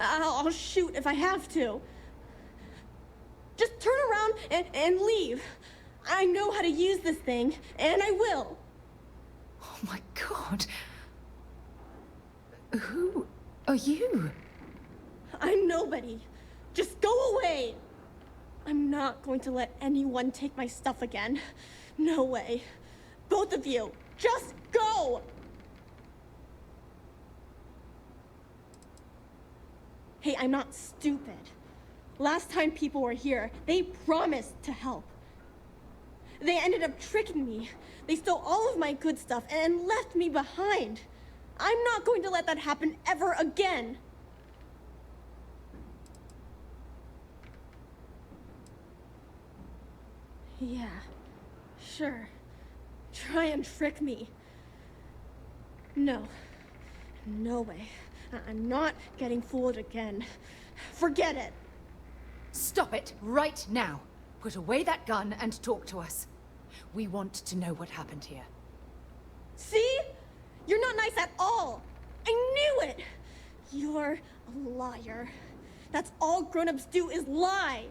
I'll shoot if I have to. Just turn around and leave. I know how to use this thing, and I will. Oh my god. Who are you? I'm nobody. Just go away. I'm not going to let anyone take my stuff again. No way. Both of you, just go! Hey, I'm not stupid. Last time people were here, they promised to help. They ended up tricking me. They stole all of my good stuff and left me behind. I'm not going to let that happen ever again. Yeah, sure. Try and trick me. No. No way. I'm not getting fooled again. Forget it. Stop it right now. Put away that gun and talk to us. We want to know what happened here. See? You're not nice at all. I knew it. You're a liar. That's all grown-ups do is lie.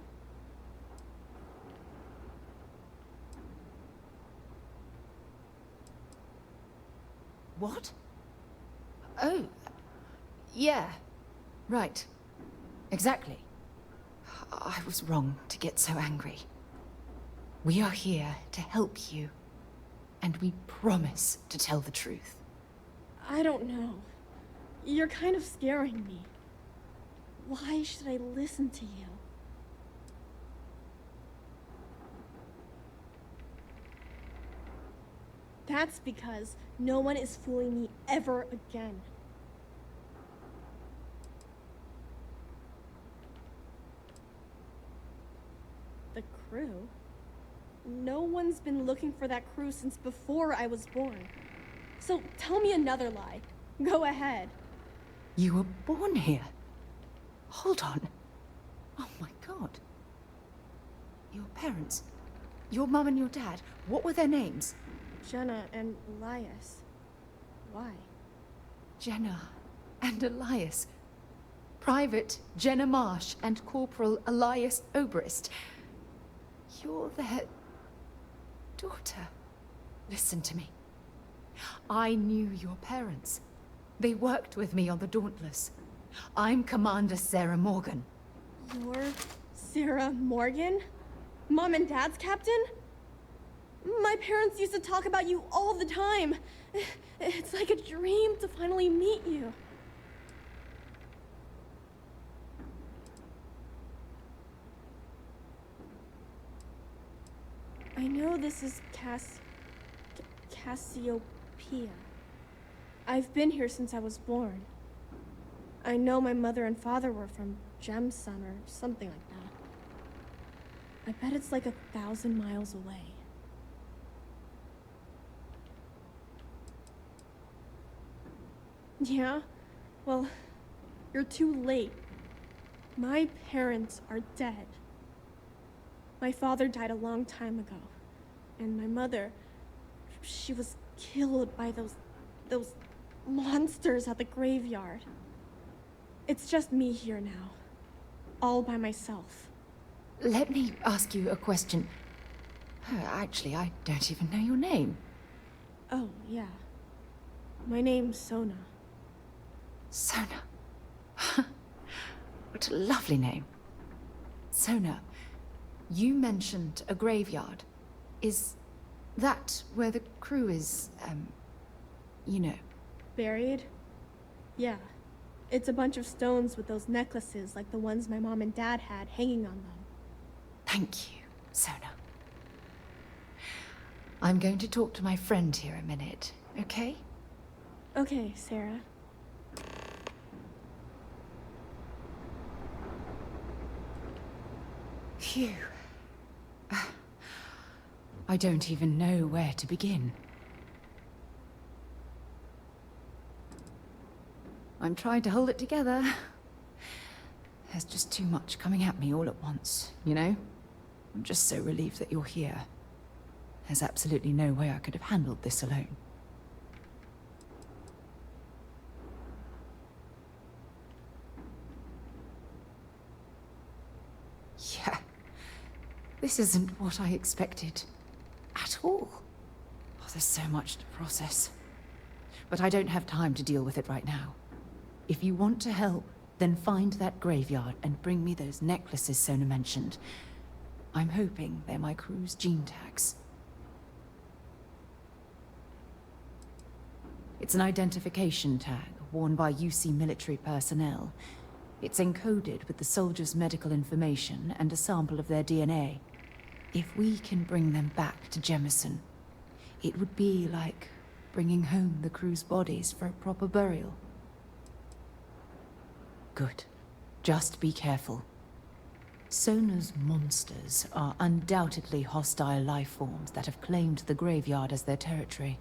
What? Oh, yeah, right. Exactly. I was wrong to get so angry. We are here to help you, and we promise to tell the truth. I don't know. You're kind of scaring me. Why should I listen to you? That's because no one is fooling me ever again. The crew? No one's been looking for that crew since before I was born. So tell me another lie. Go ahead. You were born here? Hold on. Oh my god. Your parents, your mum and your dad, what were their names? Jenna and Elias. Why? Jenna and Elias. Private Jenna Marsh and Corporal Elias Obrist. You're their daughter. Listen to me. I knew your parents. They worked with me on the Dauntless. I'm Commander Sarah Morgan. You're Sarah Morgan? Mom and Dad's captain? My parents used to talk about you all the time. It's like a dream to finally meet you. I know this is Cassiopeia. I've been here since I was born. I know my mother and father were from Jemison or something like that. I bet it's like 1,000 miles away. Yeah? Well, you're too late. My parents are dead. My father died a long time ago. And my mother, she was killed by those monsters at the graveyard. It's just me here now. All by myself. Let me ask you a question. Actually, I don't even know your name. Oh, yeah. My name's Sona. Sona. What a lovely name. Sona, you mentioned a graveyard. Is that where the crew is, you know? Buried? Yeah. It's a bunch of stones with those necklaces like the ones my mom and dad had hanging on them. Thank you, Sona. I'm going to talk to my friend here a minute, okay? Okay, Sarah. Phew. I don't even know where to begin. I'm trying to hold it together. There's just too much coming at me all at once, you know? I'm just so relieved that you're here. There's absolutely no way I could have handled this alone. This isn't what I expected. At all. Oh, there's so much to process. But I don't have time to deal with it right now. If you want to help, then find that graveyard and bring me those necklaces Sona mentioned. I'm hoping they're my crew's gene tags. It's an identification tag worn by UC military personnel. It's encoded with the soldiers' medical information and a sample of their DNA. If we can bring them back to Jemison, it would be like bringing home the crew's bodies for a proper burial. Good. Just be careful. Sona's monsters are undoubtedly hostile life forms that have claimed the graveyard as their territory.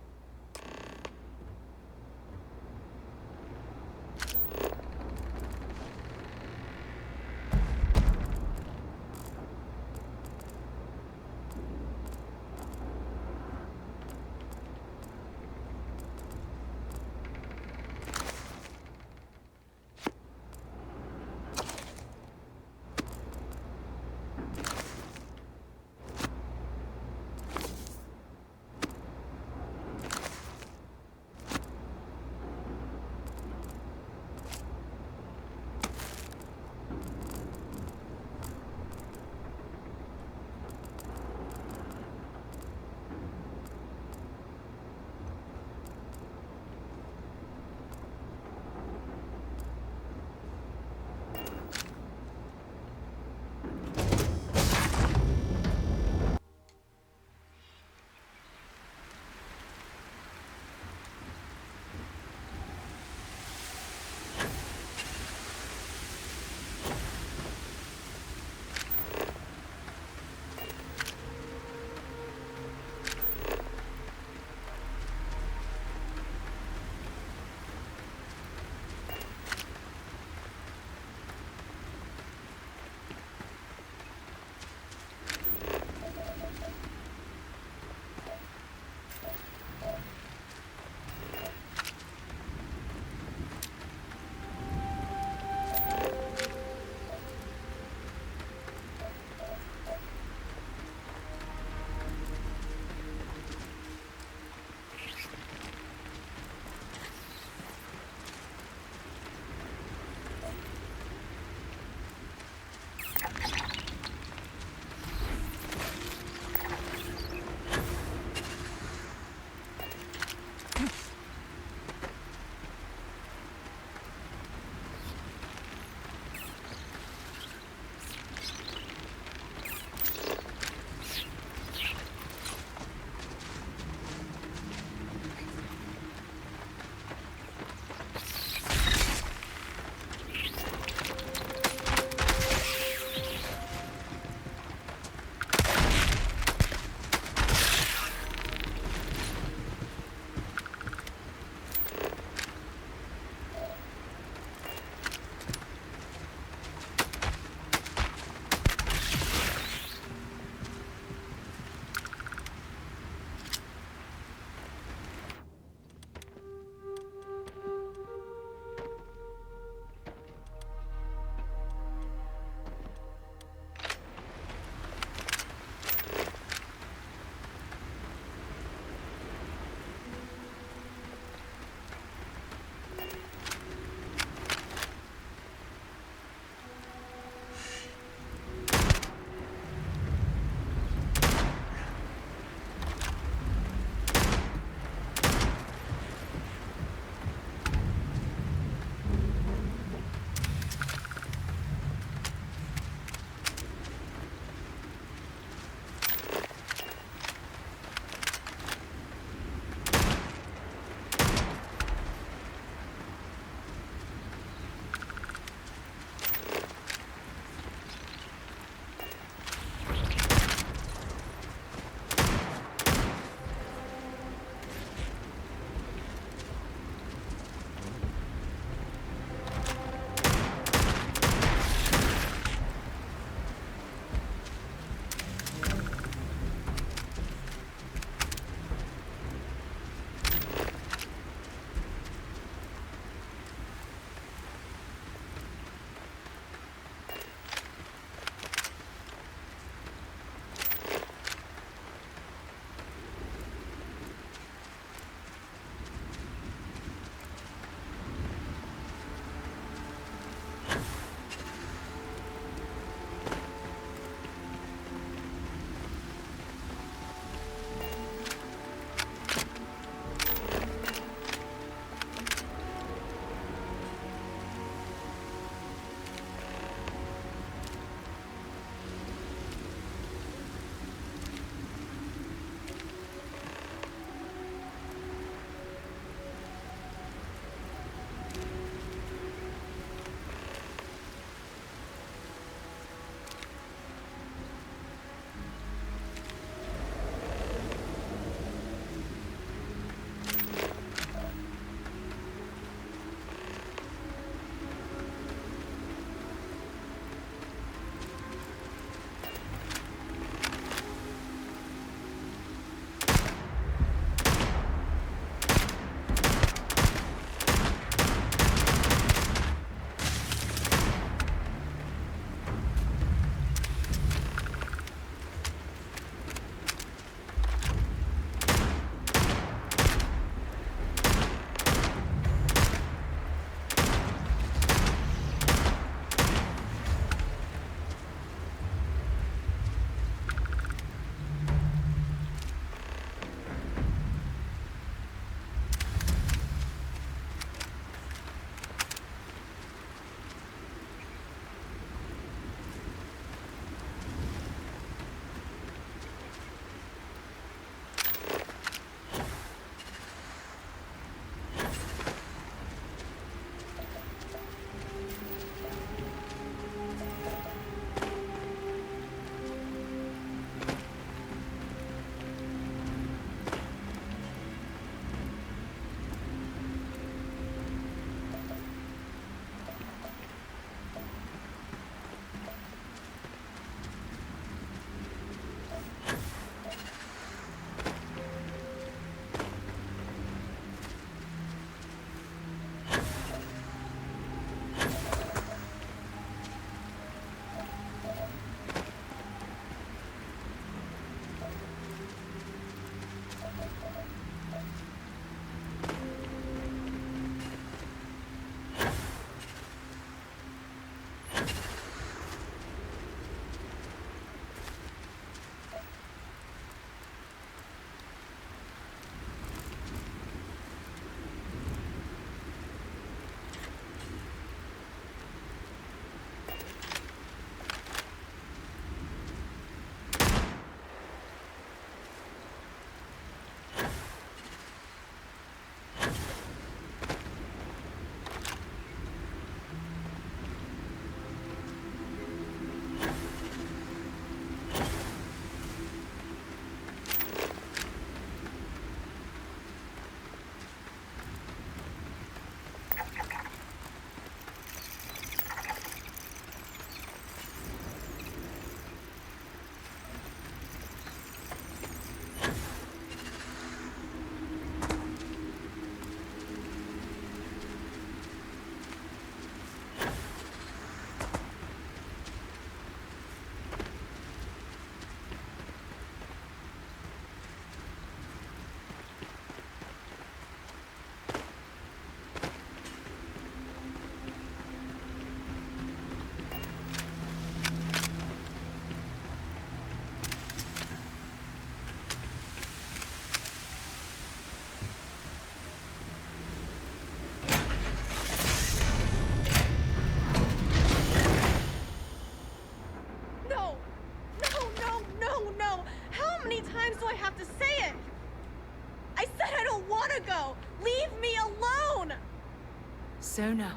Sona,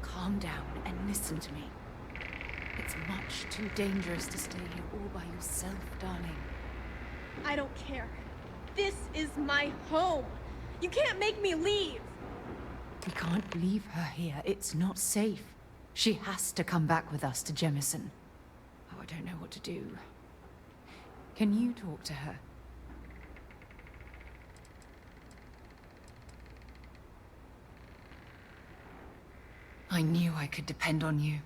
calm down and listen to me. It's much too dangerous to stay here all by yourself, darling. I don't care. This is my home. You can't make me leave. We can't leave her here. It's not safe. She has to come back with us to Jemison. Oh, I don't know what to do. Can you talk to her? I knew I could depend on you.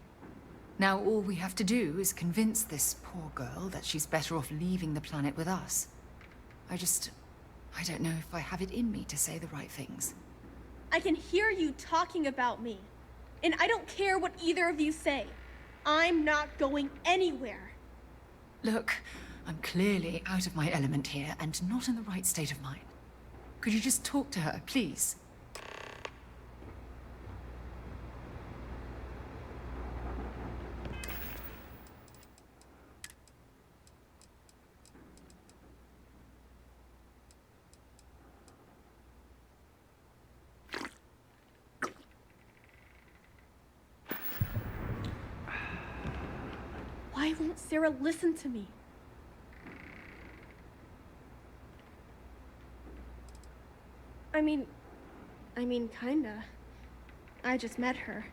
Now all we have to do is convince this poor girl that she's better off leaving the planet with us. I don't know if I have it in me to say the right things. I can hear you talking about me. And I don't care what either of you say. I'm not going anywhere. Look, I'm clearly out of my element here and not in the right state of mind. Could you just talk to her, please? Why won't Sarah listen to me? I mean, kinda. I just met her.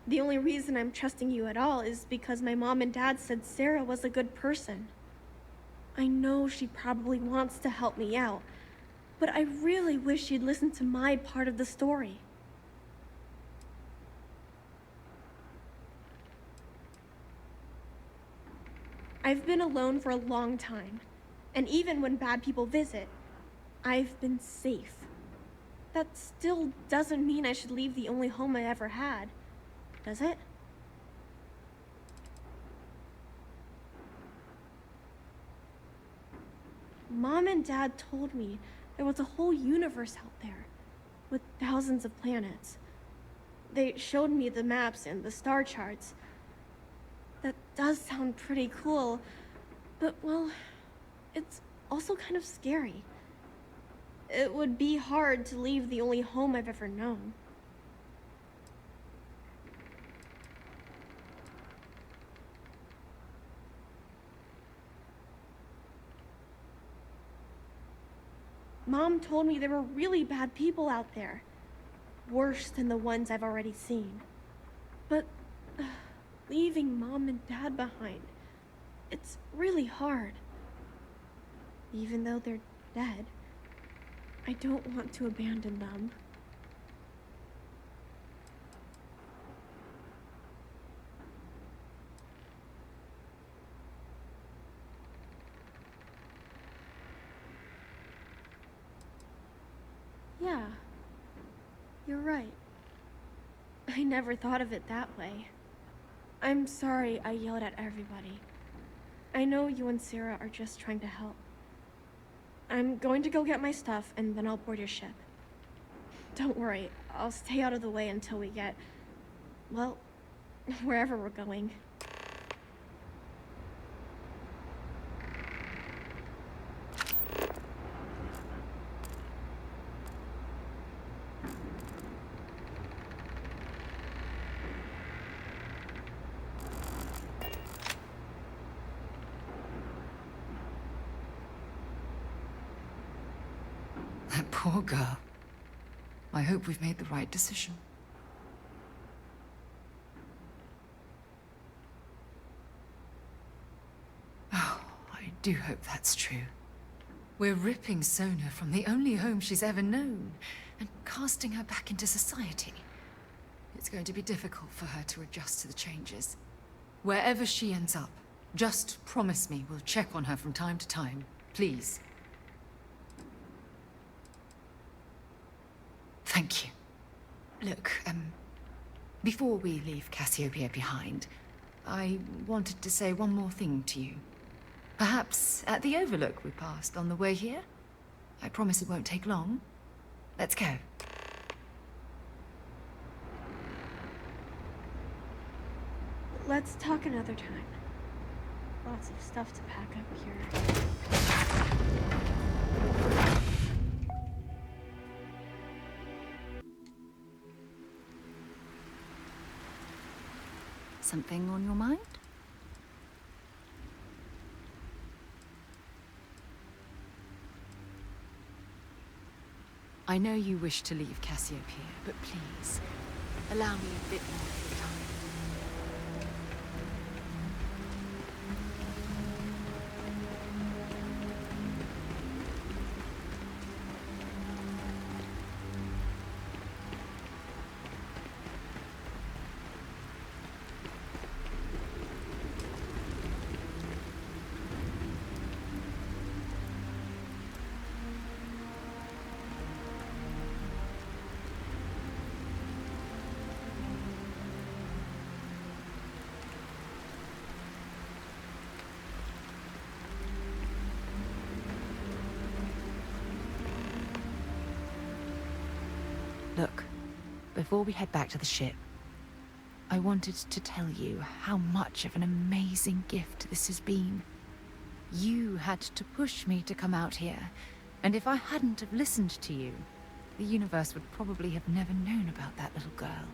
The only reason I'm trusting you at all is because my mom and dad said Sarah was a good person. I know she probably wants to help me out, but I really wish she'd listen to my part of the story. I've been alone for a long time, and even when bad people visit, I've been safe. That still doesn't mean I should leave the only home I ever had, does it? Mom and Dad told me there was a whole universe out there, with thousands of planets. They showed me the maps and the star charts. That does sound pretty cool, but well, it's also kind of scary. It would be hard to leave the only home I've ever known. Mom told me there were really bad people out there. Worse than the ones I've already seen. But leaving Mom and Dad behind, it's really hard. Even though they're dead, I don't want to abandon them. Yeah, you're right. I never thought of it that way. I'm sorry I yelled at everybody. I know you and Sarah are just trying to help. I'm going to go get my stuff and then I'll board your ship. Don't worry, I'll stay out of the way until we get, well, wherever we're going. That poor girl. I hope we've made the right decision. Oh, I do hope that's true. We're ripping Sona from the only home she's ever known and casting her back into society. It's going to be difficult for her to adjust to the changes. Wherever she ends up, just promise me we'll check on her from time to time, please. Thank you. Look, before we leave Cassiopeia behind, I wanted to say one more thing to you. Perhaps at the overlook we passed on the way here? I promise it won't take long. Let's go. Let's talk another time. Lots of stuff to pack up here. Something on your mind? I know you wish to leave Cassiopeia, but please, allow me a bit more of your time. Look, before we head back to the ship, I wanted to tell you how much of an amazing gift this has been. You had to push me to come out here, and if I hadn't have listened to you, the universe would probably have never known about that little girl.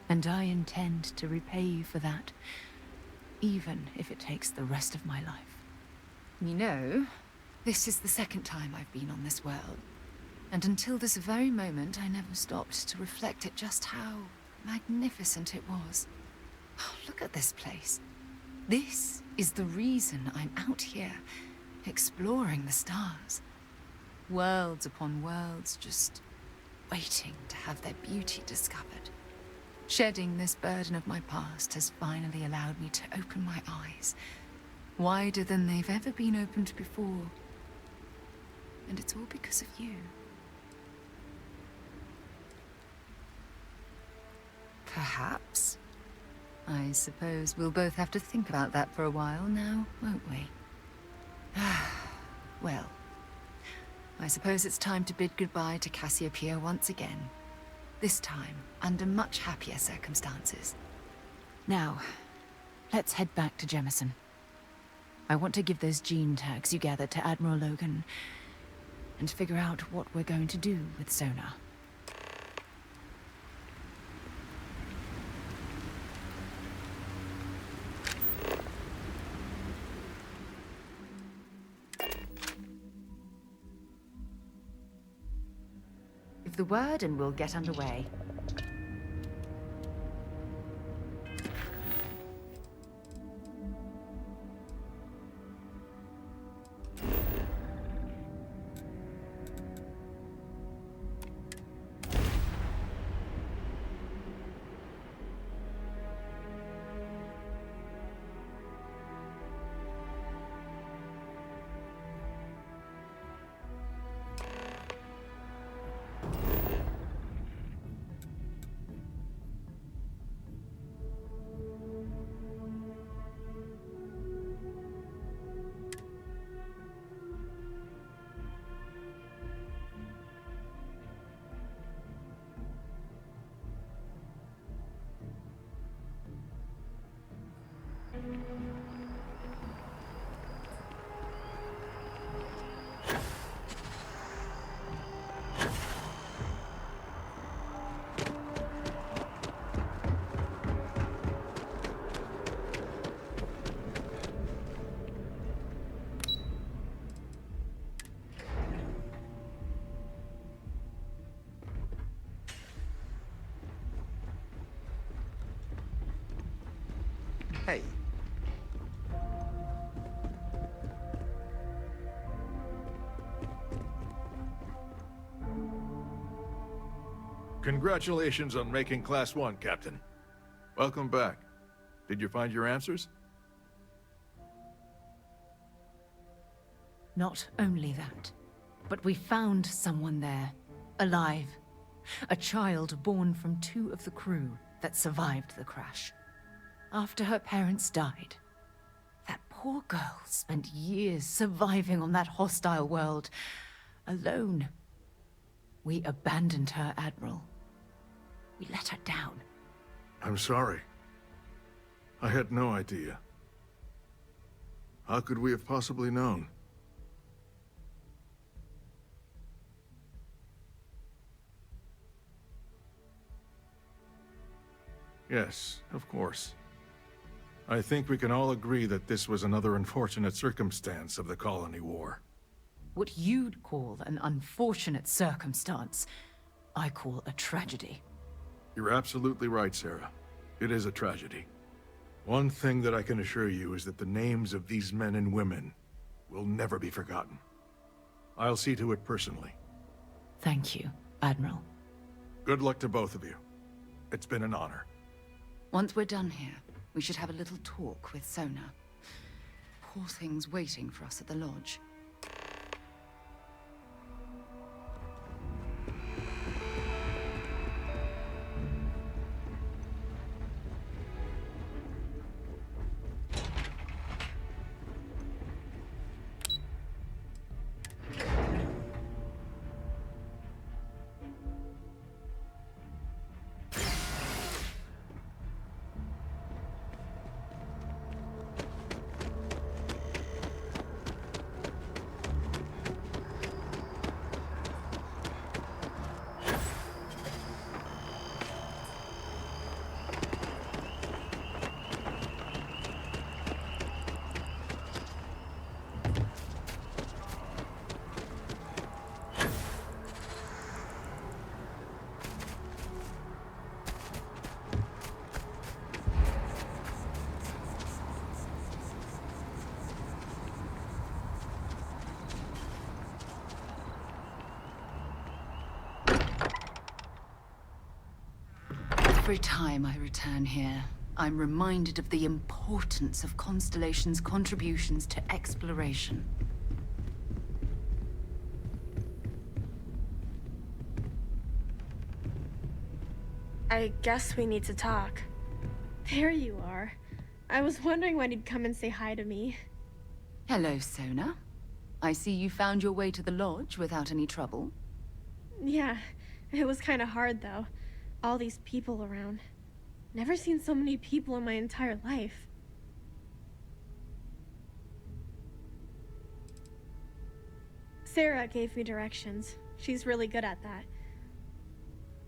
And I intend to repay you for that, even if it takes the rest of my life. You know, this is the second time I've been on this world, and until this very moment I never stopped to reflect at just how magnificent it was. Oh, look at this place. This is the reason I'm out here, exploring the stars. Worlds upon worlds, just waiting to have their beauty discovered. Shedding this burden of my past has finally allowed me to open my eyes, wider than they've ever been opened before. And it's all because of you. Perhaps. I suppose we'll both have to think about that for a while now, won't we? Well, I suppose it's time to bid goodbye to Cassiopeia once again. This time, under much happier circumstances. Now, let's head back to Jemison. I want to give those gene tags you gathered to Admiral Logan, and figure out what we're going to do with Sona. Give the word and we'll get underway. Hey. Congratulations on making Class 1, Captain. Welcome back. Did you find your answers? Not only that, but we found someone there, alive. A child born from 2 of the crew that survived the crash. After her parents died, that poor girl spent years surviving on that hostile world, alone. We abandoned her, Admiral. We let her down. I'm sorry. I had no idea. How could we have possibly known? Yes, of course. I think we can all agree that this was another unfortunate circumstance of the Colony War. What you'd call an unfortunate circumstance, I call a tragedy. You're absolutely right, Sarah. It is a tragedy. One thing that I can assure you is that the names of these men and women will never be forgotten. I'll see to it personally. Thank you, Admiral. Good luck to both of you. It's been an honor. Once we're done here, we should have a little talk with Sona. Poor thing's waiting for us at the lodge. Every time I return here, I'm reminded of the importance of Constellation's contributions to exploration. I guess we need to talk. There you are. I was wondering when he'd come and say hi to me. Hello, Sona. I see you found your way to the lodge without any trouble. Yeah, it was kind of hard though. All these people around. Never seen so many people in my entire life. Sarah gave me directions. She's really good at that.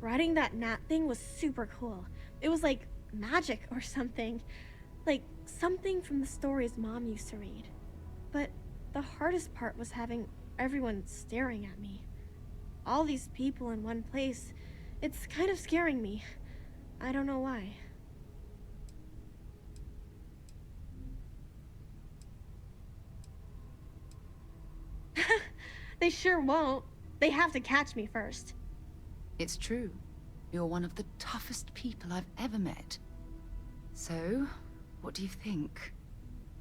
Riding that gnat thing was super cool. It was like magic or something. Like something from the stories Mom used to read. But the hardest part was having everyone staring at me. All these people in one place. It's kind of scaring me. I don't know why. They sure won't. They have to catch me first. It's true. You're one of the toughest people I've ever met. So, what do you think?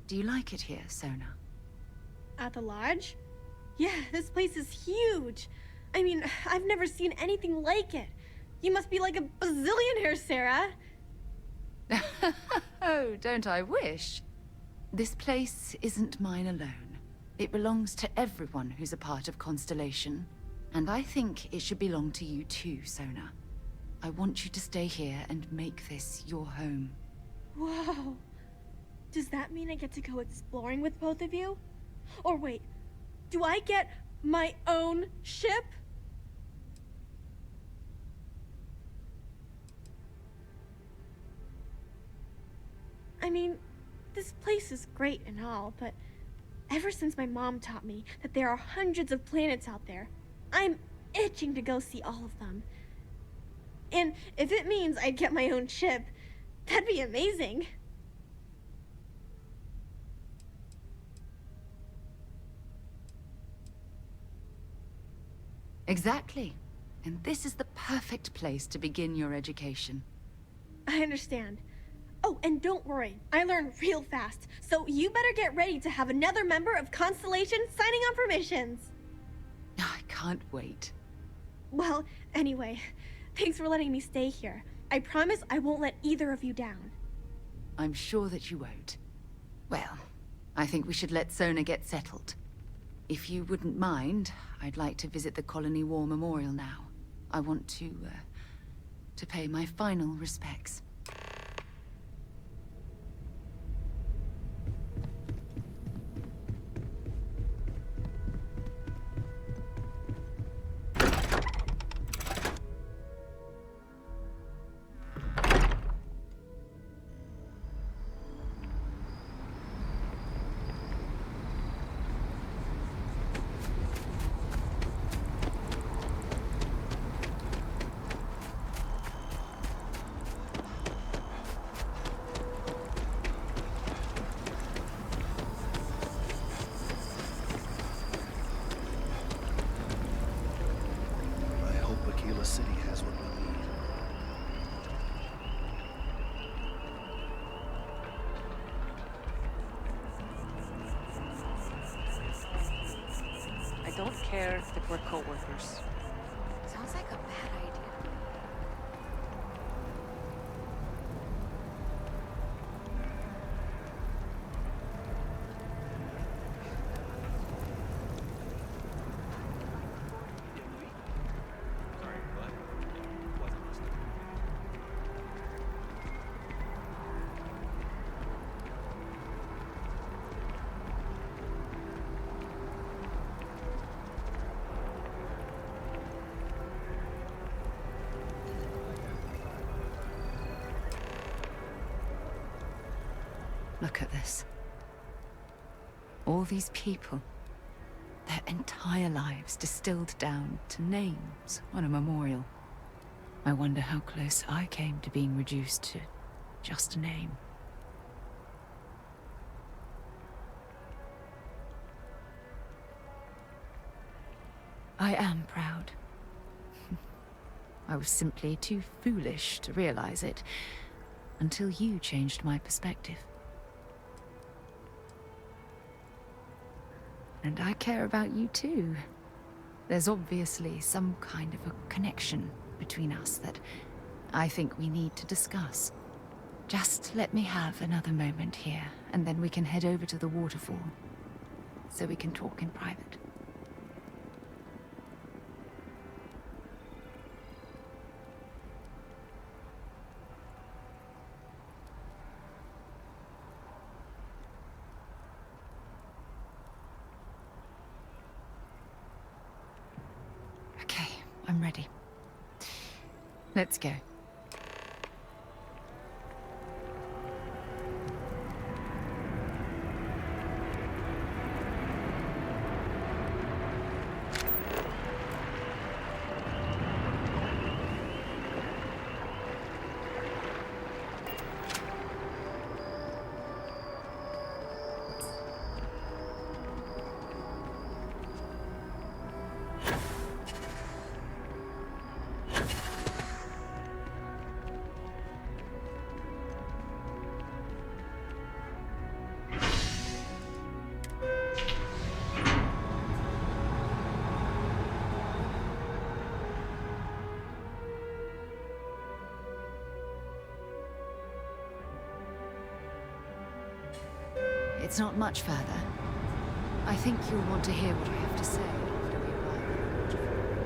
Do you like it here, Sona? At the lodge? Yeah, this place is huge. I mean, I've never seen anything like it. You must be like a bazillionaire, Sarah. Oh, don't I wish? This place isn't mine alone. It belongs to everyone who's a part of Constellation. And I think it should belong to you too, Sona. I want you to stay here and make this your home. Whoa. Does that mean I get to go exploring with both of you? Or wait, do I get my own ship? I mean, this place is great and all, but ever since my mom taught me that there are hundreds of planets out there, I'm itching to go see all of them. And if it means I get my own ship, that'd be amazing. Exactly. And this is the perfect place to begin your education. I understand. Oh, and don't worry, I learn real fast, so you better get ready to have another member of Constellation signing on for missions. I can't wait. Well, anyway, thanks for letting me stay here. I promise I won't let either of you down. I'm sure that you won't. Well, I think we should let Sona get settled. If you wouldn't mind, I'd like to visit the Colony War Memorial now. I want to pay my final respects. city has what we need. I don't care that we're co-workers. Sounds like a bad idea. Look at this. All these people. Their entire lives distilled down to names on a memorial. I wonder how close I came to being reduced to just a name. I am proud. I was simply too foolish to realize it until you changed my perspective. And I care about you too. There's obviously some kind of a connection between us that I think we need to discuss. Just let me have another moment here, and then we can head over to the waterfall, so we can talk in private. Okay, I'm ready. Let's go. It's not much further. I think you'll want to hear what I have to say after we arrive at the waterfall.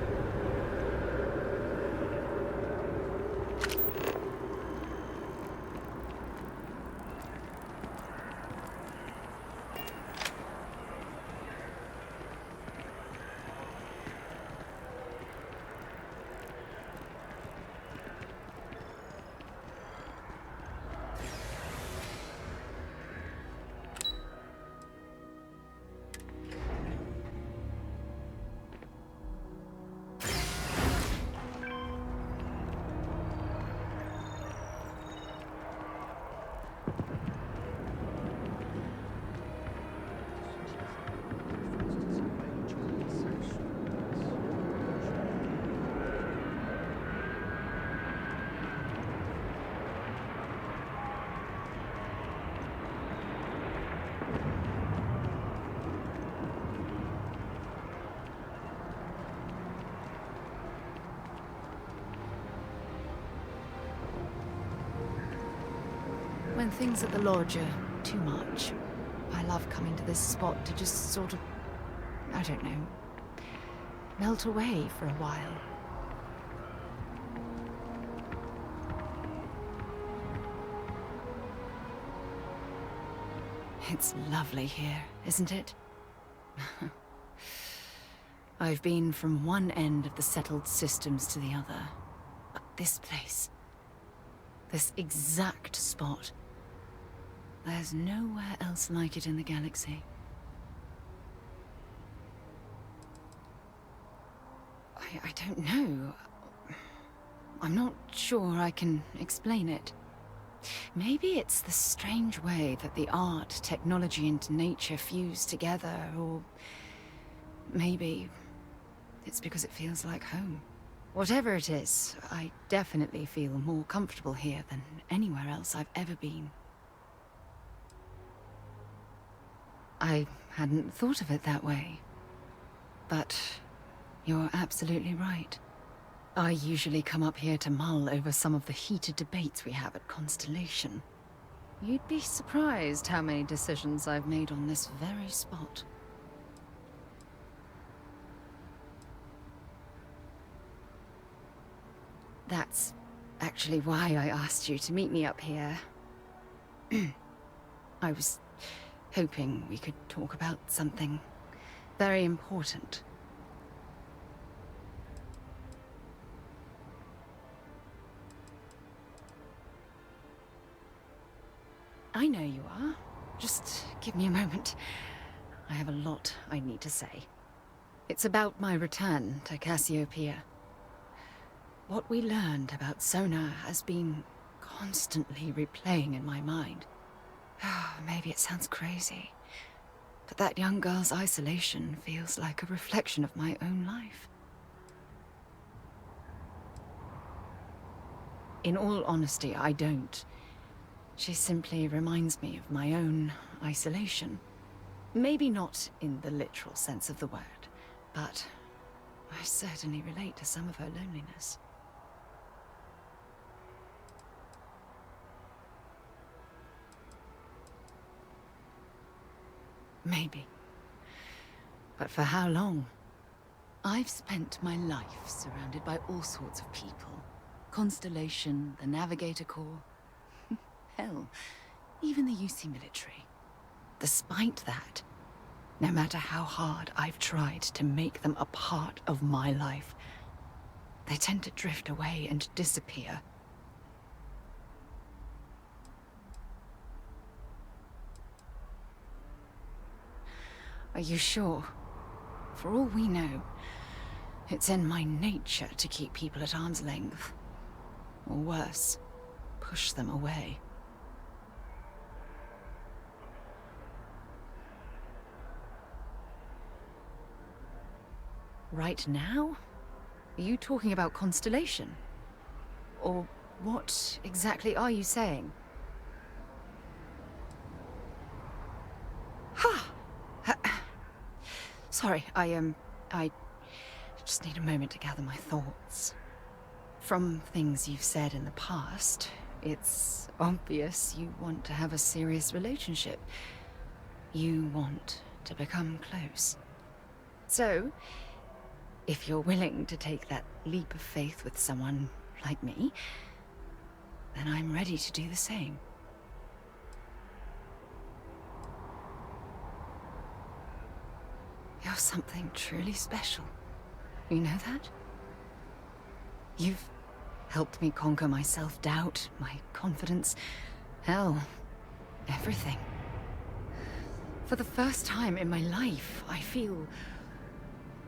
When things at the lodge are too much, I love coming to this spot to just sort of, I don't know, melt away for a while. It's lovely here, isn't it? I've been from one end of the settled systems to the other. But this place, this exact spot, there's nowhere else like it in the galaxy. I don't know. I'm not sure I can explain it. Maybe it's the strange way that the art, technology, and nature fuse together, or maybe it's because it feels like home. Whatever it is, I definitely feel more comfortable here than anywhere else I've ever been. I hadn't thought of it that way. But you're absolutely right. I usually come up here to mull over some of the heated debates we have at Constellation. You'd be surprised how many decisions I've made on this very spot. That's actually why I asked you to meet me up here. I was hoping we could talk about something very important. I know you are. Just give me a moment. I have a lot I need to say. It's about my return to Cassiopeia. What we learned about Sona has been constantly replaying in my mind. Maybe it sounds crazy, but that young girl's isolation feels like a reflection of my own life. In all honesty, I don't. She simply reminds me of my own isolation. Maybe not in the literal sense of the word, but I certainly relate to some of her loneliness. Maybe. But for how long? I've spent my life surrounded by all sorts of people. Constellation, the Navigator Corps. Hell, even the UC military. Despite that, no matter how hard I've tried to make them a part of my life, they tend to drift away and disappear. Are you sure? For all we know, it's in my nature to keep people at arm's length. Or worse, push them away. Right now? Are you talking about Constellation? Or what exactly are you saying? Ha! Sorry, I just need a moment to gather my thoughts. From things you've said in the past, it's obvious you want to have a serious relationship. You want to become close. So, if you're willing to take that leap of faith with someone like me, then I'm ready to do the same. You're something truly special. You know that? You've helped me conquer my self-doubt, my confidence, hell, everything. For the first time in my life, I feel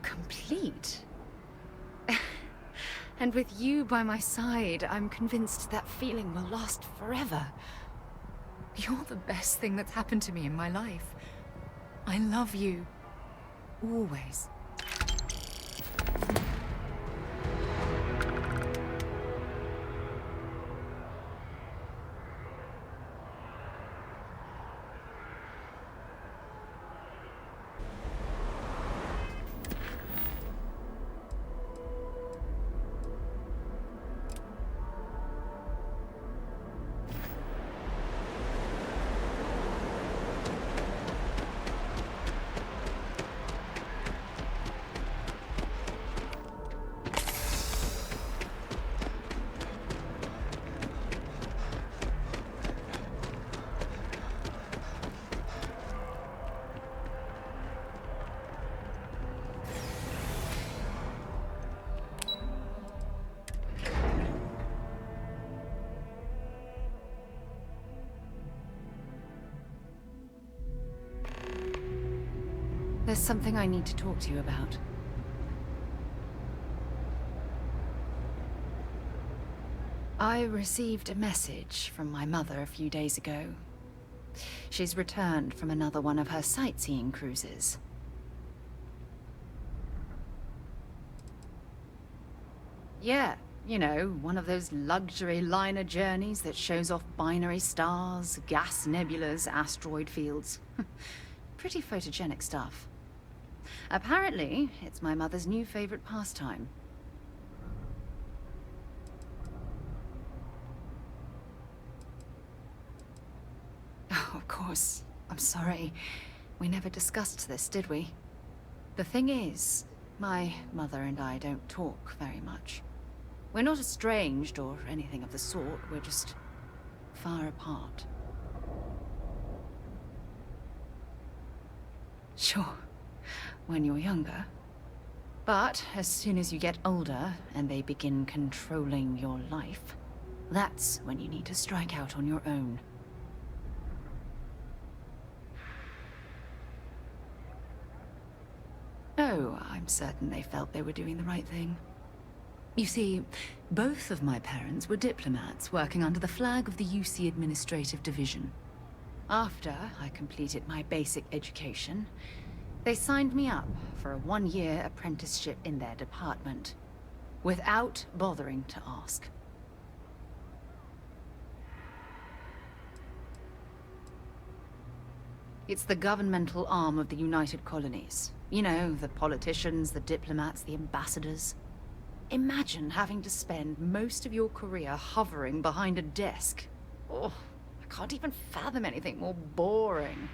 complete. And with you by my side, I'm convinced that feeling will last forever. You're the best thing that's happened to me in my life. I love you. Always. There's something I need to talk to you about. I received a message from my mother a few days ago. She's returned from another one of her sightseeing cruises. Yeah, you know, one of those luxury liner journeys that shows off binary stars, gas nebulas, asteroid fields. Pretty photogenic stuff. Apparently, it's my mother's new favorite pastime. Oh, of course. I'm sorry. We never discussed this, did we? The thing is, my mother and I don't talk very much. We're not estranged or anything of the sort, we're just far apart. Sure, when you're younger. But as soon as you get older and they begin controlling your life, that's when you need to strike out on your own. Oh, I'm certain they felt they were doing the right thing. You see, both of my parents were diplomats working under the flag of the UC Administrative Division. After I completed my basic education, they signed me up for a 1-year apprenticeship in their department, without bothering to ask. It's the governmental arm of the United Colonies. You know, the politicians, the diplomats, the ambassadors. Imagine having to spend most of your career hovering behind a desk. Oh, I can't even fathom anything more boring.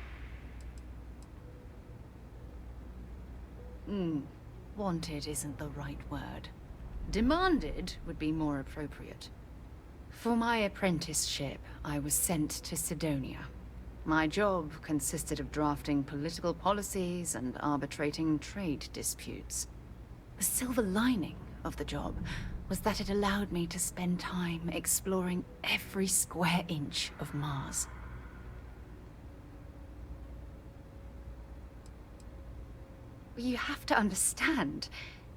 Wanted isn't the right word. Demanded would be more appropriate. For my apprenticeship, I was sent to Sidonia. My job consisted of drafting political policies and arbitrating trade disputes. The silver lining of the job was that it allowed me to spend time exploring every square inch of Mars. You have to understand,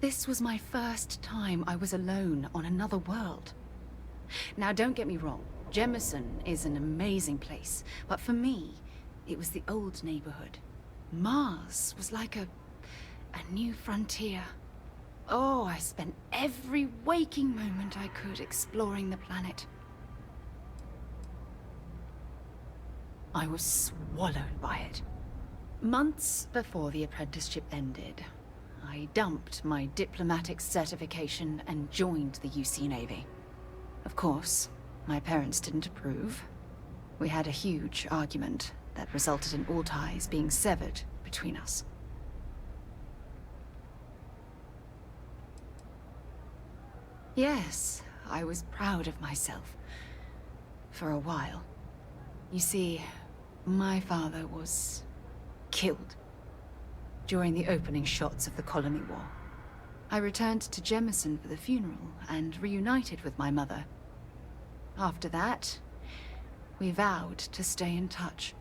this was my first time I was alone on another world. Now, don't get me wrong. Jemison is an amazing place, but for me, it was the old neighborhood. Mars was like a new frontier. Oh, I spent every waking moment I could exploring the planet. I was swallowed by it. Months before the apprenticeship ended, I dumped my diplomatic certification and joined the UC Navy. Of course, my parents didn't approve. We had a huge argument that resulted in all ties being severed between us. Yes, I was proud of myself. For a while. You see, my father was killed during the opening shots of the Colony War. I returned to Jemison for the funeral and reunited with my mother. After that, we vowed to stay in touch.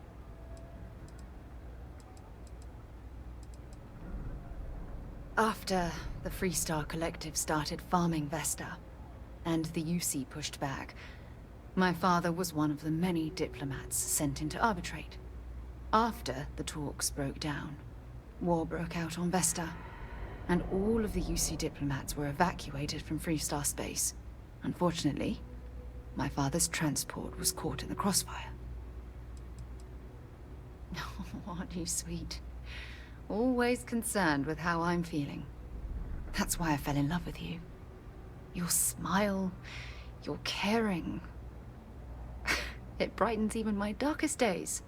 After the Freestar Collective started farming Vesta, and the UC pushed back, my father was one of the many diplomats sent in to arbitrate. After the talks broke down, war broke out on Vesta, and all of the UC diplomats were evacuated from Freestar space. Unfortunately, my father's transport was caught in the crossfire. Oh, aren't you sweet? Always concerned with how I'm feeling. That's why I fell in love with you. Your smile, your caring. It brightens even my darkest days.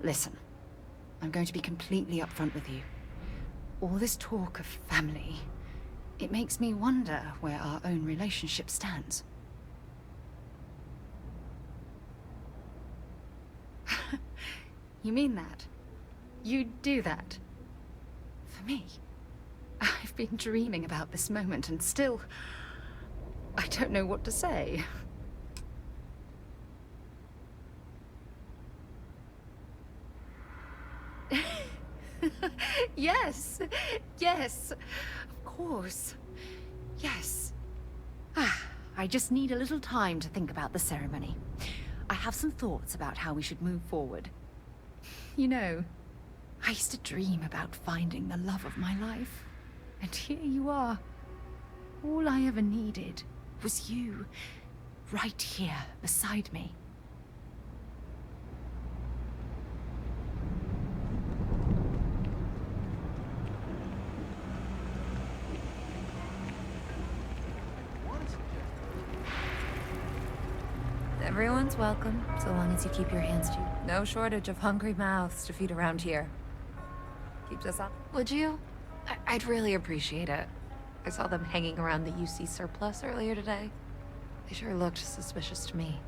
Listen, I'm going to be completely upfront with you. All this talk of family, it makes me wonder where our own relationship stands. You mean that? You'd do that? For me? I've been dreaming about this moment and still... I don't know what to say. Yes! Yes! Of course. Yes. I just need a little time to think about the ceremony. I have some thoughts about how we should move forward. You know, I used to dream about finding the love of my life. And here you are. All I ever needed was you, right here beside me. Everyone's welcome, so long as you keep your hands to. No shortage of hungry mouths to feed around here. Keeps us up. Would you? I'd really appreciate it. I saw them hanging around the UC surplus earlier today. They sure looked suspicious to me.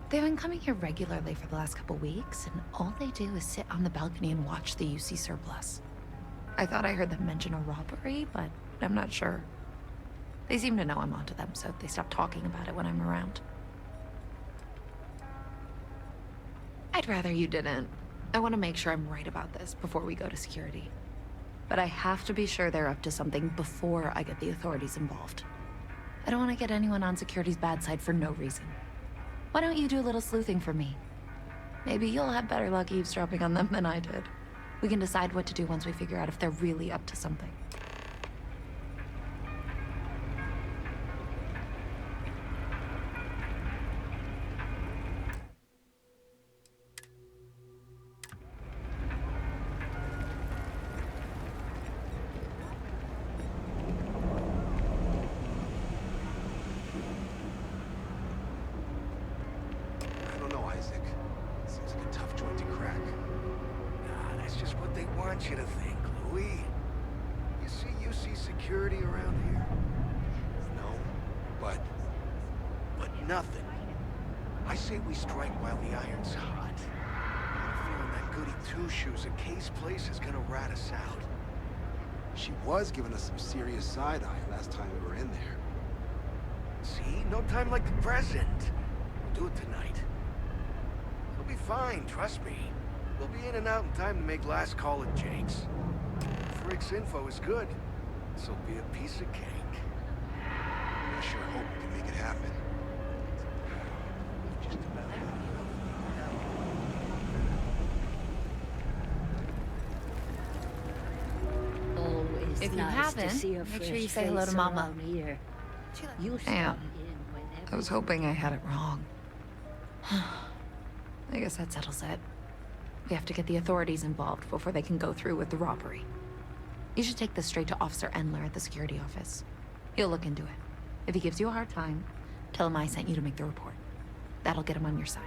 They've been coming here regularly for the last couple weeks, and all they do is sit on the balcony and watch the UC surplus. I thought I heard them mention a robbery, but I'm not sure. They seem to know I'm onto them, so they stop talking about it when I'm around. I'd rather you didn't. I want to make sure I'm right about this before we go to security. But I have to be sure they're up to something before I get the authorities involved. I don't want to get anyone on security's bad side for no reason. Why don't you do a little sleuthing for me? Maybe you'll have better luck eavesdropping on them than I did. We can decide what to do once we figure out if they're really up to something. I don't know, Isaac. Seems like a tough joint to crack. Nah, that's just what they want you to think, Louis. You see security around here? No, but nothing. I say we strike while the iron's hot. I'm feeling that goody two-shoes at Kay's place is gonna rat us out. She was giving us some serious side-eye last time we were in there. See? No time like the present. We'll do it tonight. It'll be fine, trust me. We'll be in and out in time to make last call at Jake's. Frick's info is good. This'll be a piece of cake. I sure hope we can make it happen. Just about. Always If you nice haven't, to see a make fresh sure you say hello to face Mama. around here. You Damn. stop in whenever I was hoping I had it wrong. I guess that settles it. We have to get the authorities involved before they can go through with the robbery. You should take this straight to Officer Endler at the security office. He'll look into it. If he gives you a hard time, tell him I sent you to make the report. That'll get him on your side.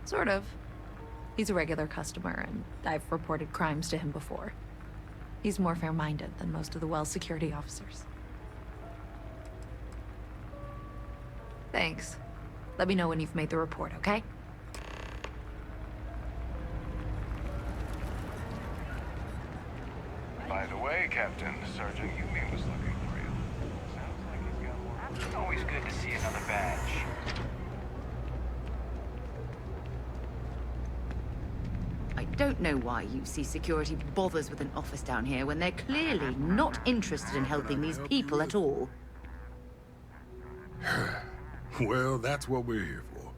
Sort of. He's a regular customer, and I've reported crimes to him before. He's more fair-minded than most of the Wells security officers. Thanks. Let me know when you've made the report, okay? By the way, Captain, Sergeant Yumi was looking for you. Sounds like he's got more. Always good to see another badge. I don't know why UC Security bothers with an office down here when they're clearly not interested in helping these people at all. Well, that's what we're here for.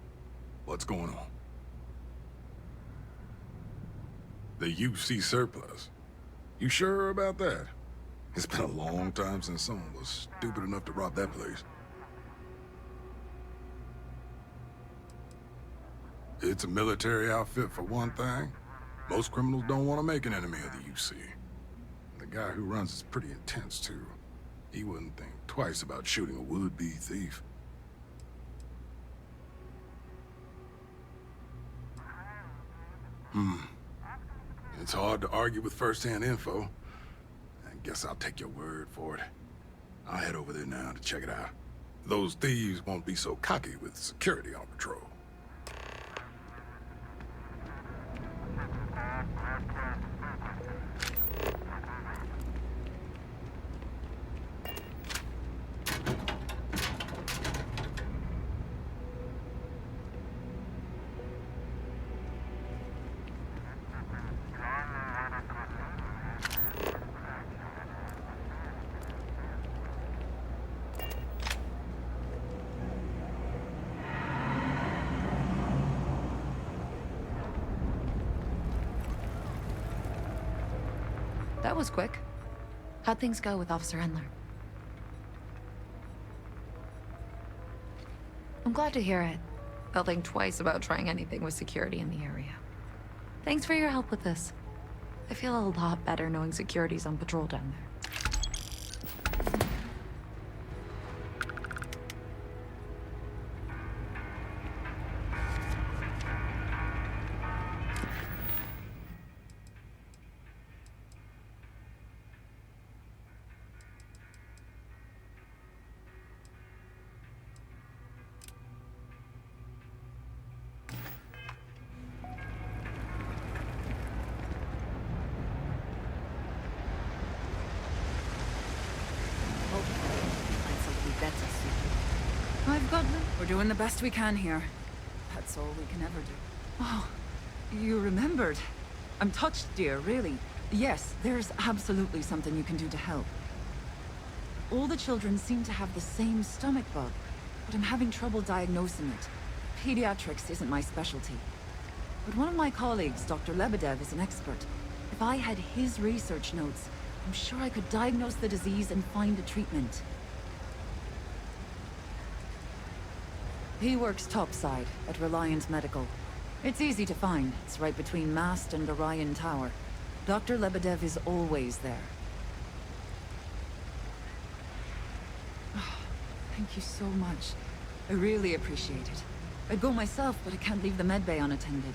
What's going on? The UC surplus. You sure about that? It's been a long time since someone was stupid enough to rob that place. It's a military outfit for one thing. Most criminals don't want to make an enemy of the UC. The guy who runs is pretty intense, too. He wouldn't think twice about shooting a would-be thief. It's hard to argue with first-hand info. I guess I'll take your word for it. I'll head over there now to check it out. Those thieves won't be so cocky with security on patrol. That was quick. How'd things go with Officer Endler? I'm glad to hear it. I'll think twice about trying anything with security in the area. Thanks for your help with this. I feel a lot better knowing security's on patrol down there. I've got them. We're doing the best we can here. That's all we can ever do. Oh, you remembered. I'm touched, dear, really. Yes, there's absolutely something you can do to help. All the children seem to have the same stomach bug, but I'm having trouble diagnosing it. Pediatrics isn't my specialty. But one of my colleagues, Dr. Lebedev, is an expert. If I had his research notes, I'm sure I could diagnose the disease and find a treatment. He works topside at Reliant Medical. It's easy to find. It's right between Mast and Orion Tower. Dr. Lebedev is always there. Oh, thank you so much. I really appreciate it. I'd go myself, but I can't leave the medbay unattended.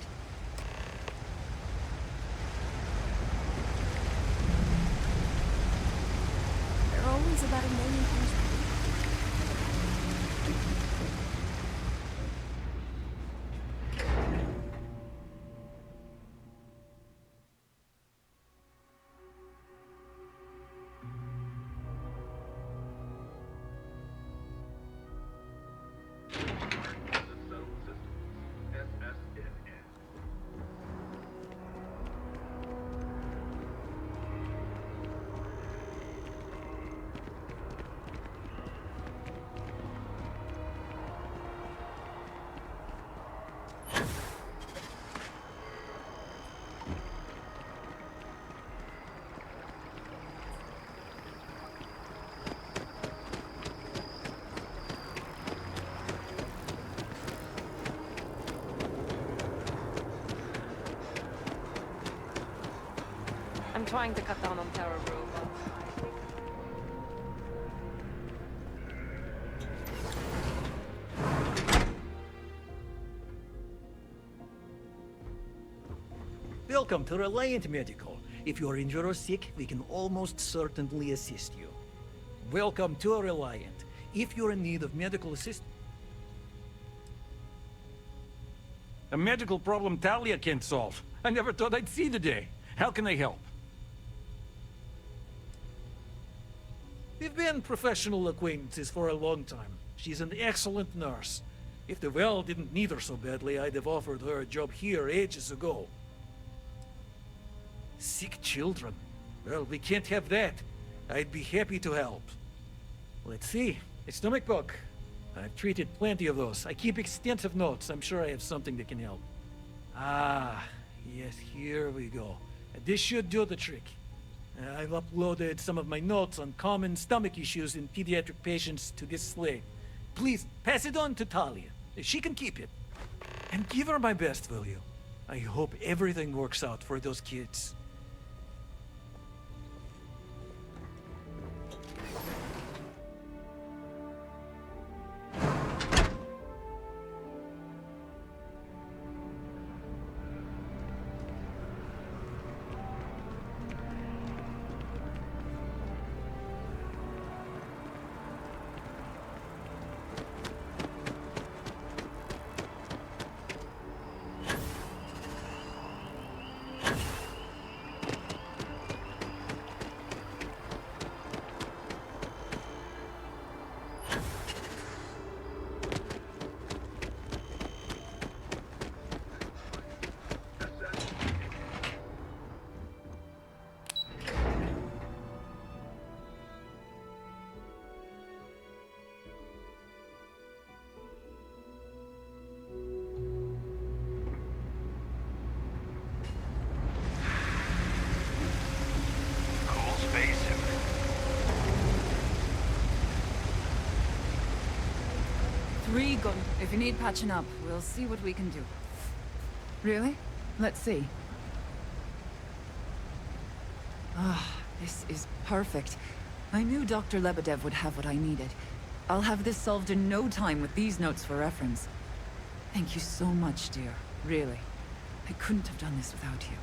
They're always about a million times. I'm trying to cut down on terror robots. Welcome to Reliant Medical. If you're injured or sick, we can almost certainly assist you. Welcome to Reliant. If you're in need of medical assistance... A medical problem Talia can't solve. I never thought I'd see the day. How can I help? We've been professional acquaintances for a long time. She's an excellent nurse. If the well didn't need her so badly, I'd have offered her a job here ages ago. Sick children. Well, we can't have that. I'd be happy to help. Let's see. A stomach bug. I've treated plenty of those. I keep extensive notes. I'm sure I have something that can help. Ah, yes, here we go. This should do the trick. I've uploaded some of my notes on common stomach issues in pediatric patients to this slate. Please, pass it on to Talia. She can keep it. And give her my best, will you? I hope everything works out for those kids. Regan. If you need patching up, we'll see what we can do. Really? Let's see. Ah, this is perfect. I knew Dr. Lebedev would have what I needed. I'll have this solved in no time with these notes for reference. Thank you so much, dear. Really. I couldn't have done this without you.